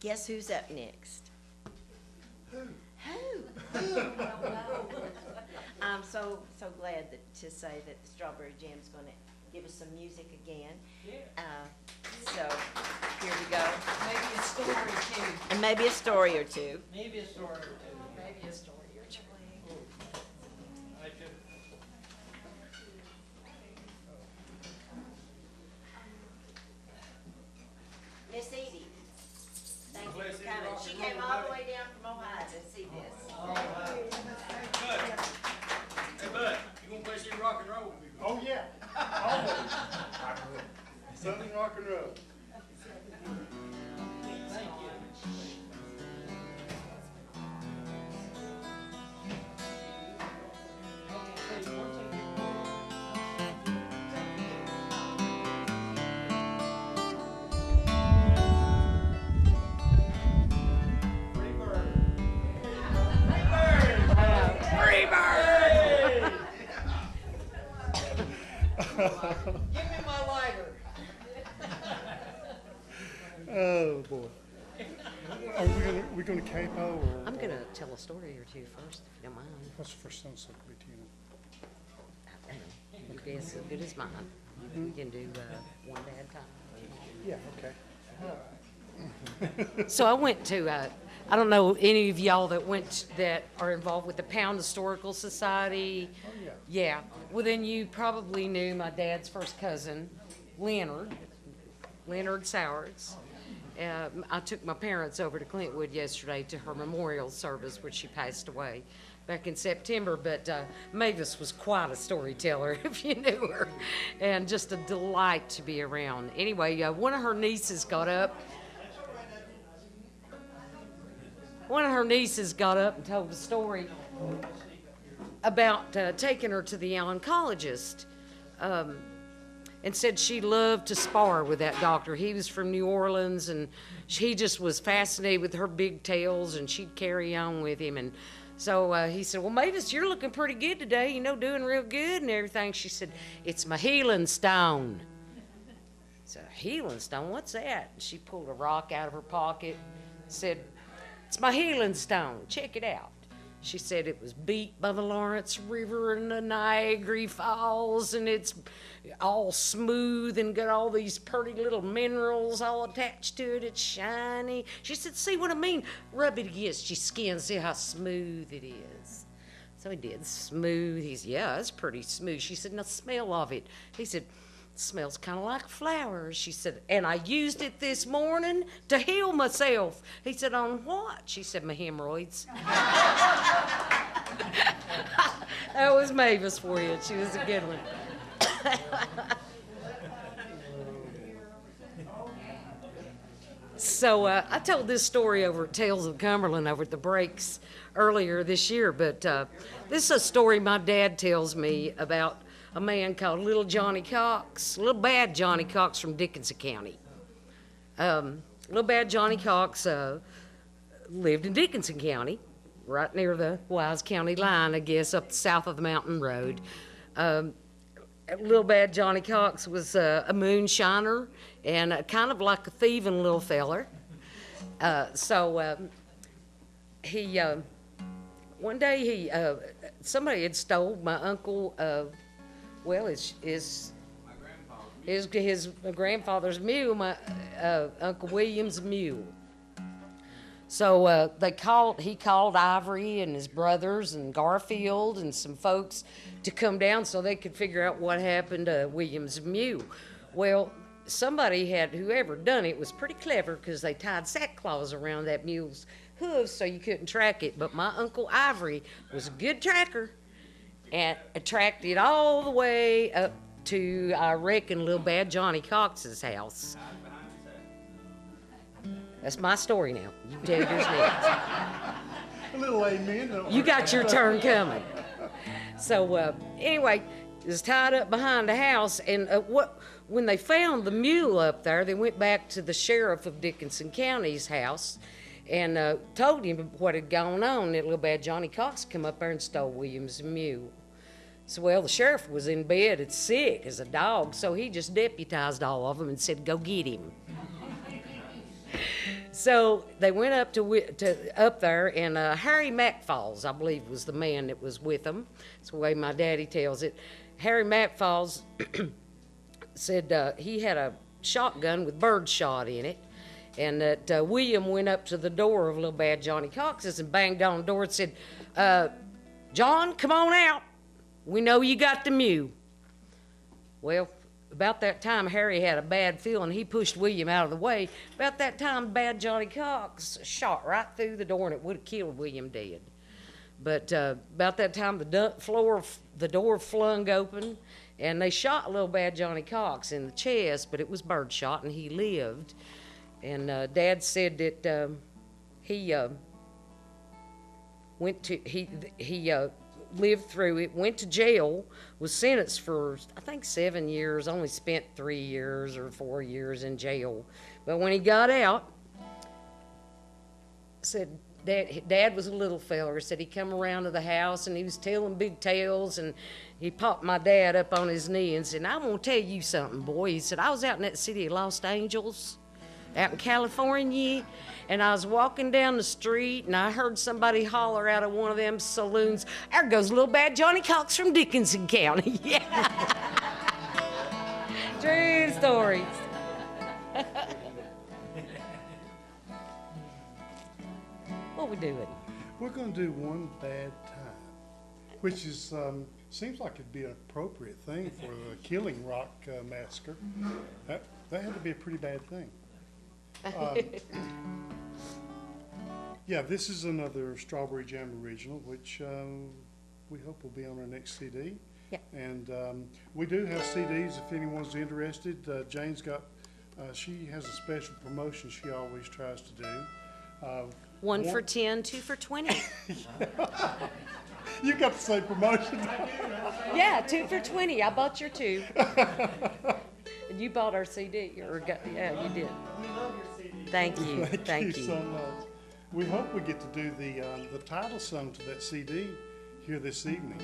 Guess who's up next? Who? I'm so glad to say that the Strawberry Jam's going to give us some music again. So here we go. Maybe a story or two. And maybe a story or two. Maybe a story or two. Maybe a story or two. I do. Miss Edie, thank you Bless for you, coming. rock She and came roll, all the buddy. way down from Ohio to see this. Bud. Hey, Bud, you gonna play some rock and roll? Oh, yeah. Always. Southern rock and roll. Thank you. Give me my lighter. Oh, boy. Are we gonna capo or? I'm going to tell a story or two first, if you don't mind. What's the first sentence that we do? Your guess is as good as mine. You can do one day at a time. Yeah, okay. So I went to, I don't know any of y'all that are involved with the Pound Historical Society. Oh, yeah. Yeah. Well, then you probably knew my dad's first cousin, Leonard Sowards. I took my parents over to Clintwood yesterday to her memorial service, which she passed away back in September. But Mavis was quite a storyteller, if you knew her, and just a delight to be around. Anyway, one of her nieces got up and told a story about taking her to the oncologist. And said she loved to spar with that doctor. He was from New Orleans, and he just was fascinated with her big tales, and she'd carry on with him. And so he said, well, Mavis, you're looking pretty good today, doing real good and everything. She said, it's my healing stone. I said, a healing stone? What's that? And she pulled a rock out of her pocket, said, it's my healing stone. Check it out. She said it was beat by the Lawrence River and the Niagara Falls, and it's all smooth and got all these pretty little minerals all attached to it. It's shiny. She said, see what I mean? Rub it against your skin, see how smooth it is. So he did, smooth. He said, yeah, it's pretty smooth. She said, now smell of it. He said, it smells kind of like flowers. She said, and I used it this morning to heal myself. He said, on what? She said, my hemorrhoids. That was Mavis for you. She was a good one. So I told this story over at Tales of Cumberland over at the breaks earlier this year, but this is a story my dad tells me about a man called Little Johnny Cox, Little Bad Johnny Cox from Dickinson County. Little Bad Johnny Cox lived in Dickinson County, right near the Wise County line, I guess, up south of the mountain road. Little Bad Johnny Cox was a moonshiner and kind of like a thieving little feller. He one day somebody had stole my uncle. His grandfather's mule, my Uncle William's mule. So he called Ivory and his brothers and Garfield and some folks to come down so they could figure out what happened to William's mule. Well, whoever done it was pretty clever because they tied sackcloths around that mule's hooves so you couldn't track it. But my Uncle Ivory was a good tracker and tracked it all the way up to, I reckon, Little Bad Johnny Cox's house. That's my story now. You tell yours next. A little amen. Don't You hurt. got your turn coming. So anyway, it was tied up behind the house, and when they found the mule up there, they went back to the sheriff of Dickinson County's house and told him what had gone on. That Little Bad Johnny Cox come up there and stole William's mule. So, well, the sheriff was in bed and sick as a dog, so he just deputized all of them and said, go get him. So they went up to up there, and Harry McFalls, I believe, was the man that was with them. That's the way my daddy tells it. Harry McFalls said he had a shotgun with bird shot in it, and that William went up to the door of little bad Johnny Cox's and banged on the door and said, "John, come on out. We know you got the mew." Well, about that time, Harry had a bad feeling. He pushed William out of the way. About that time, bad Johnny Cox shot right through the door, and it would have killed William dead. But about that time, the door flung open, and they shot little bad Johnny Cox in the chest, but it was birdshot, and he lived. And Dad said that he lived through it, went to jail, was sentenced for, I think, 7 years, only spent 3 years or 4 years in jail. But when he got out, said Dad was a little feller, said he come around to the house and he was telling big tales, and he popped my dad up on his knee and said, "I want to tell you something, boy." He said, "I was out in that city of Los Angeles, out in California, and I was walking down the street, and I heard somebody holler out of one of them saloons, 'There goes little bad Johnny Cox from Dickinson County.'" Yeah. True stories. What we doing? We're gonna do One Bad Time, which is, seems like it'd be an appropriate thing for the Killing Rock massacre. That had to be a pretty bad thing. Yeah, this is another Strawberry Jam original, which we hope will be on our next CD. Yeah. And we do have CDs if anyone's interested. Jane's got, she has a special promotion she always tries to do. One for 10, 2 for 20. You got the same promotion. Yeah, 2 for 20. I bought your 2. And you bought our CD, yeah, you did. We love your CD. Thank you, Thank you so much. We hope we get to do the title song to that CD here this evening.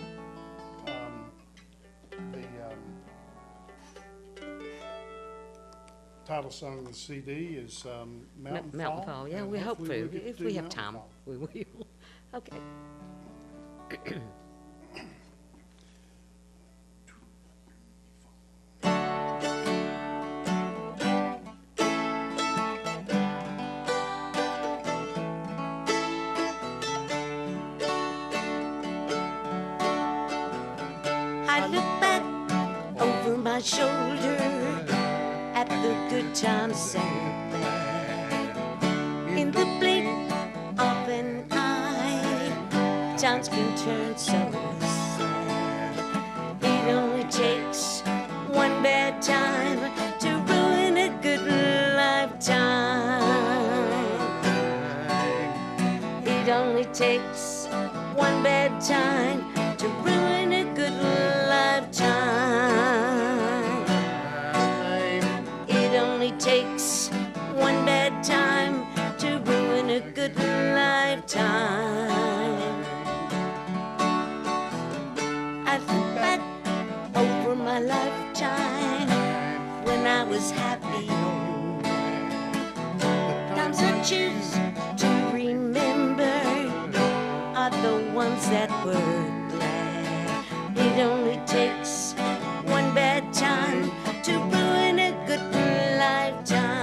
The title song of the CD is Mountain Fall. Mountain Fall, yeah, and we hope hopefully to. we'll get If do we have Mountain time, Fall. we will. Okay. I look back over my shoulder at the good times and bad. In the blink of an eye, times can turn so sad. It only takes one bad time to ruin a good lifetime. It only takes one bad time to ruin a good lifetime. It only takes one bad time to ruin a good lifetime. I look back over my lifetime when I was happy. Times I choose to remember are the ones that were glad. It only takes one bad time to ruin a good lifetime.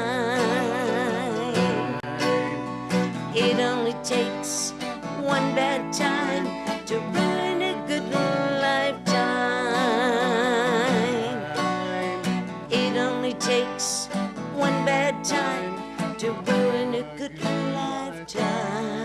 It only takes one bad time to ruin a good lifetime. It only takes one bad time to ruin a good lifetime.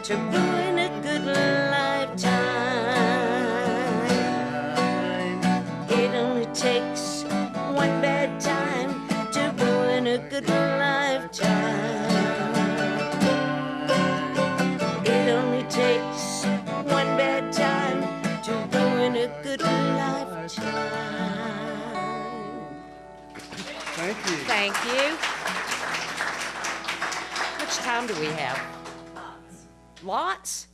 to ruin a good lifetime. It only takes one bad time to ruin a good lifetime. It only takes one bad time to ruin a good lifetime. Thank you. Thank you. How much time do we have? Lots?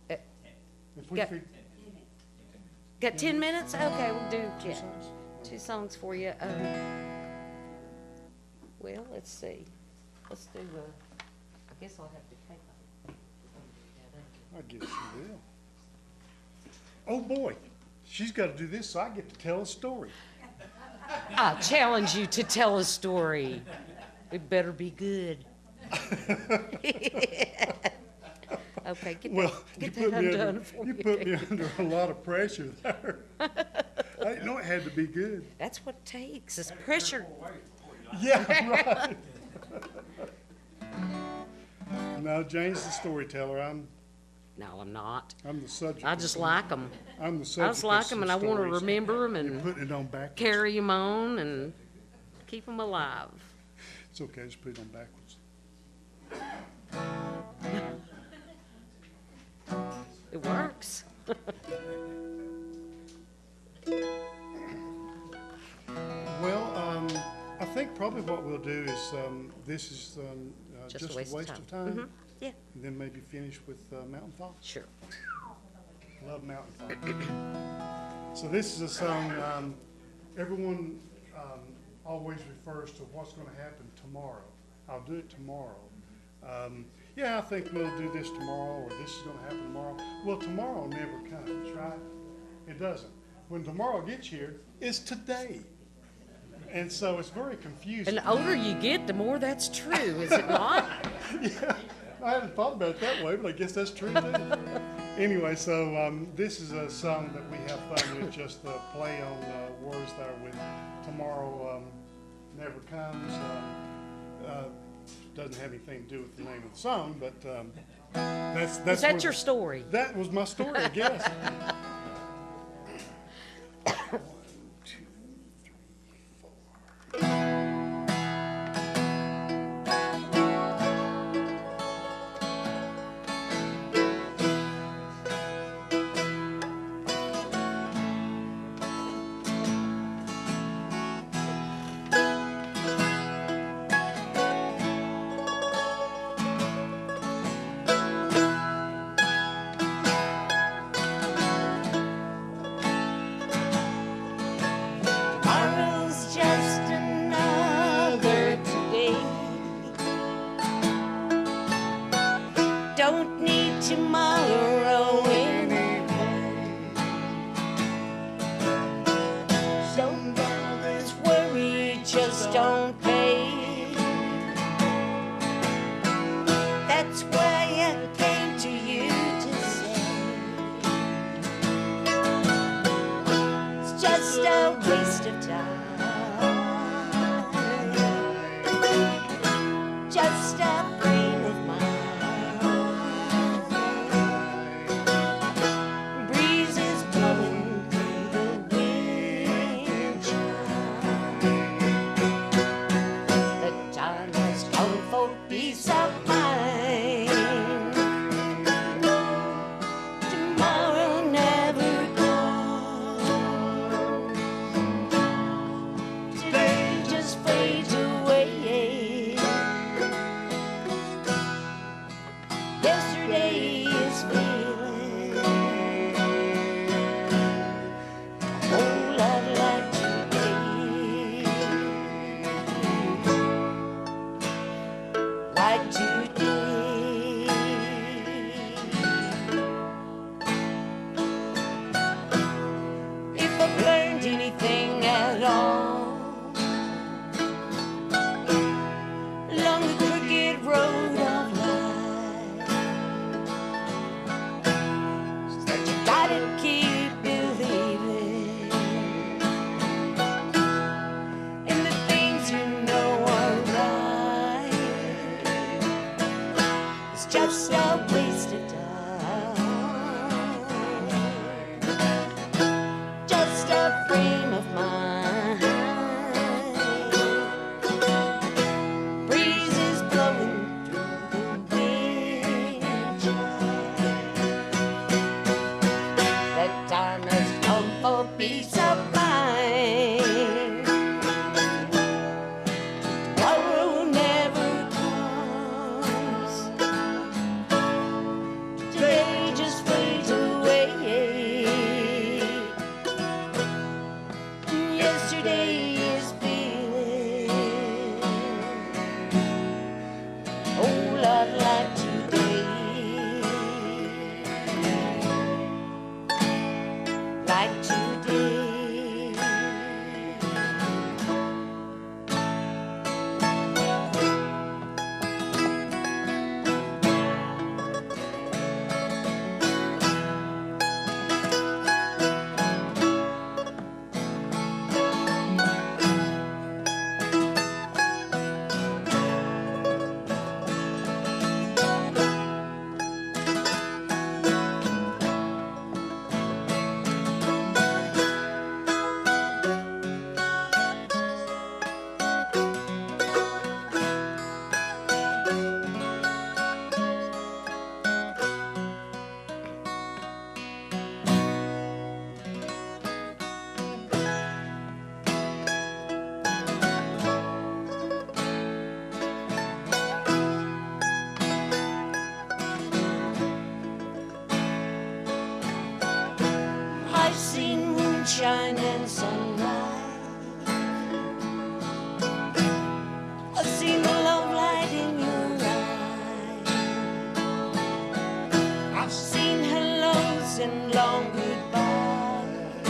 If we Got- fig- Got 10 minutes? Okay, we'll do yeah, 2 songs for you. Well, let's see. Let's do, I guess I'll have to take I guess she will. Oh, boy. She's got to do this, so I get to tell a story. I challenge you to tell a story. It better be good. Okay, get Well, that, get that undone for you me. put me under a lot of pressure there. I didn't know it had to be good. That's what it takes, is pressure. Yeah, right. No, Jane's the storyteller. No, I'm not. I'm the subject. I just like them. I'm the I subject. just like of them, some and I want to stories. remember them You're and putting it on backwards. carry them on and keep them alive. It's okay, just put it on backwards. It works. Well, I think probably what we'll do is, this is just a waste of time. Mhm. Yeah, And then maybe finish with Mountain Thoughts. sure. Love Mountain Thoughts. So this is a song, everyone always refers to what's going to happen tomorrow. I'll do it tomorrow. Yeah, I think we'll do this tomorrow, or this is going to happen tomorrow. Well, tomorrow never comes, right? It doesn't. When tomorrow gets here, it's today. And so it's very confusing. And the older you get, the more that's true, is it not? Yeah, I hadn't thought about it that way, but I guess that's true too. Anyway, so this is a song that we have fun with, just the play on words there with tomorrow never comes. Doesn't have anything to do with the name of the song, but that's Is where that your story? that was my story, I guess. Tomorrow's just another today. Don't need tomorrow anyway. Some brothers worry just don't pay. That's why I came to you to say it's just a waste of time. Just a frame of mind. Breezes blowing through the wind chime. The time has come for peace of mind. Tomorrow never comes. for peace of mind. Tomorrow never comes. Today just fades away. Yesterday is feeling a whole lot like today. Like today. I've seen moonshine and sunrise. I've seen the love light in your eyes. I've seen hellos and long goodbyes.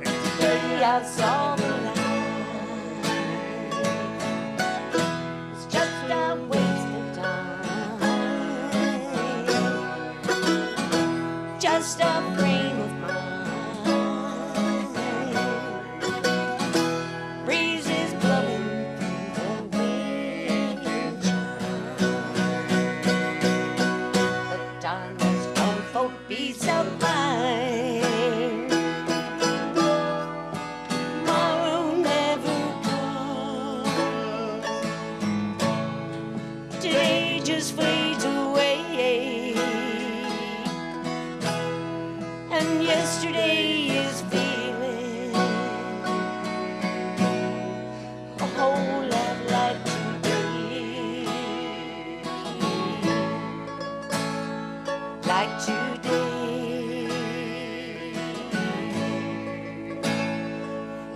And today I saw the light. It's just a waste of time. Just a frame of mind. Breezes blowing through the wind chime. The time has come for peace of mind. Tomorrow never comes. Today just fades away. And yesterday is feeling a whole lot like today. Like today.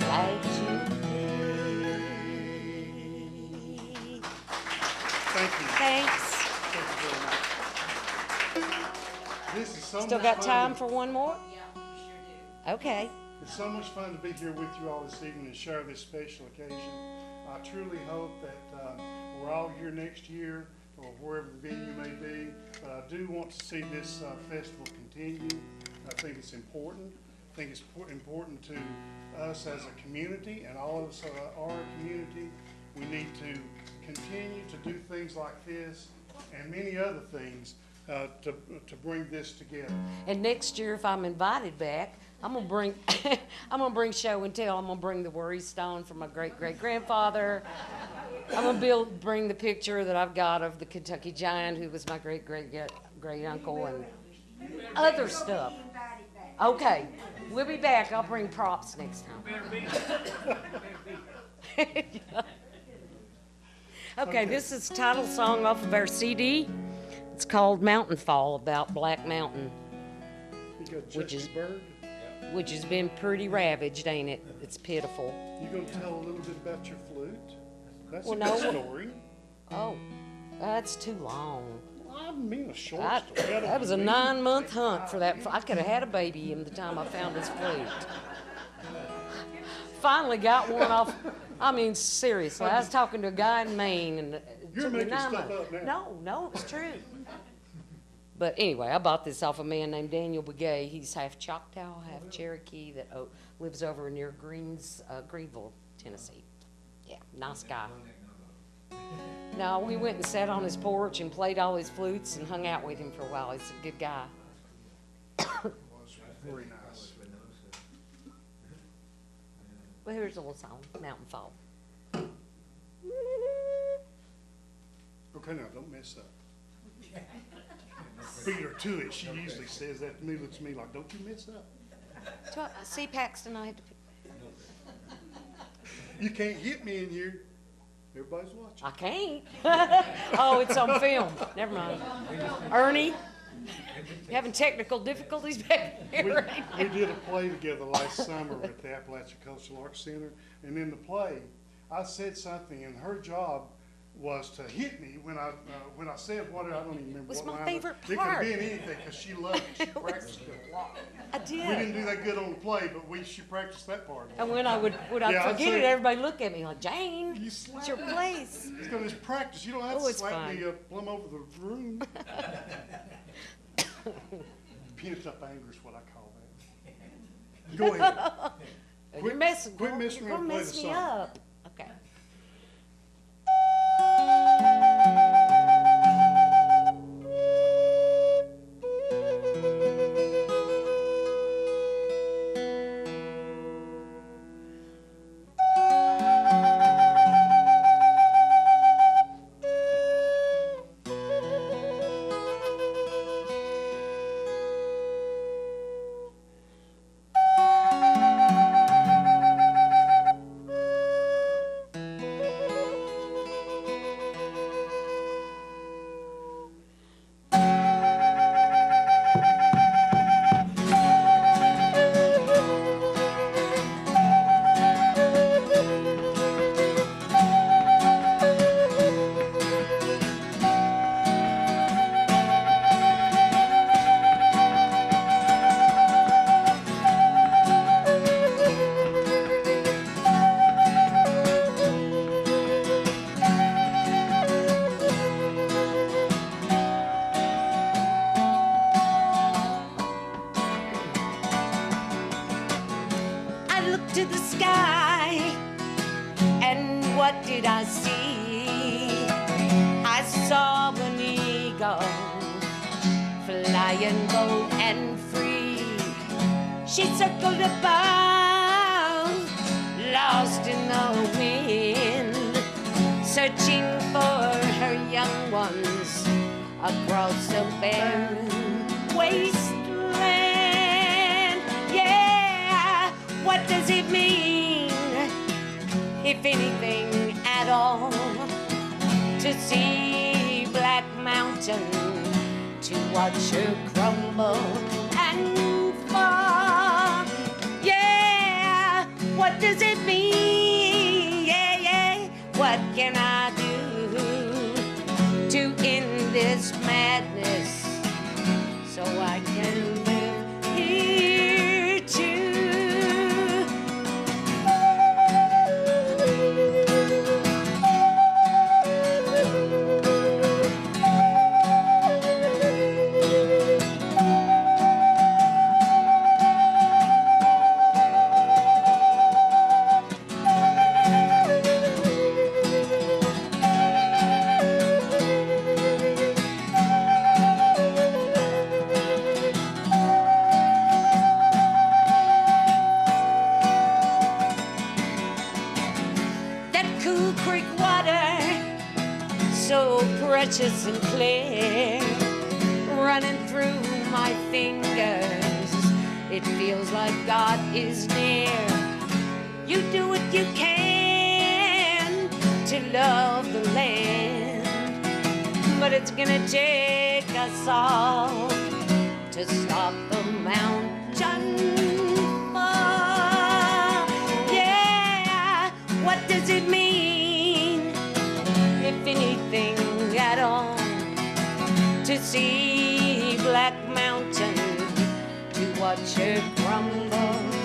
Like today. Thank you. Thanks. Thank you very much. This is so Still much got fun. time for one more? Yeah, you sure do. Okay. It's so much fun to be here with you all this evening and share this special occasion. I truly hope that we're all here next year or wherever the venue may be. But I do want to see this festival continue. I think it's important. I think it's important to us as a community, and all of us are a community. We need to continue to do things like this and many other things to bring this together. And next year, if I'm invited back, I'm gonna bring I'm gonna bring show and tell. I'm gonna bring the worry stone from my great great grandfather. I'm gonna bring the picture that I've got of the Kentucky Giant, who was my great great great uncle, and other stuff. Okay, we'll be back. I'll bring props next time. Okay, this is title song off of our CD. It's called Mountain Fall, about Black Mountain, You got Which is- Jesse Bird. which has been pretty ravaged, ain't it? It's pitiful. You gonna tell a little bit about your flute? That's Well, a good no. story. Oh, that's too long. I mean a short I, story. that was a 9-month hunt for that. I could have had a baby in the time I found his flute. Finally got one off. I mean, seriously, I was talking to a guy in Maine, and it You're took me making 9 stuff months. up now. No, it's true. But anyway, I bought this off a man named Daniel Begay. He's half Choctaw, half Cherokee, that lives over near Greenville, Tennessee. Yeah, nice guy. No, we went and sat on his porch and played all his flutes and hung out with him for a while. He's a good guy. Very nice. Well, here's a little song, Mountain Fall. Okay, now don't mess up. beat her to it. She usually says that to me, looks at me like, don't you mess up. See, Paxton, I have to. You can't hit me in here. Everybody's watching. I can't. Oh, it's on film. Never mind. Ernie, you having technical difficulties back We, here? we did a play together last summer at the Appalachian Cultural Arts Center, and in the play, I said something, and her job was to hit me when I said what, I don't even remember Was what my line. favorite It part. could be in anything, because she loved it. She practiced it a lot. I We did. didn't do that good on the play, but she practiced that part. And when I would Yeah, I'd forget say- it, everybody look at me like, Jane, You it's slap your it. place. It's gonna just practice. You don't have Oh, to it's slap fine. me plumb over the room. Pent up anger is what I call that. Go ahead. You're messing, quit girl. messing You're around gonna and play mess the me song. up. Okay. I looked to the sky, and what did I see? I saw an eagle flying bold and free. She circled above, lost in the wind, searching for her young ones across the barren wasteland. Yeah, what does it mean, if anything at all, to see Black Mountain, to watch her crumble and fall? Yeah, what does it mean? Yeah, yeah, what can I do to end this madness so I can live here too? That cool creek water, so precious and clear, running through my fingers, it feels like God is near. You do what you can to love the land, but it's gonna take us all to stop the mountain fall. Yeah, what does it mean, if anything at all, to see Black Mountain, to watch her crumble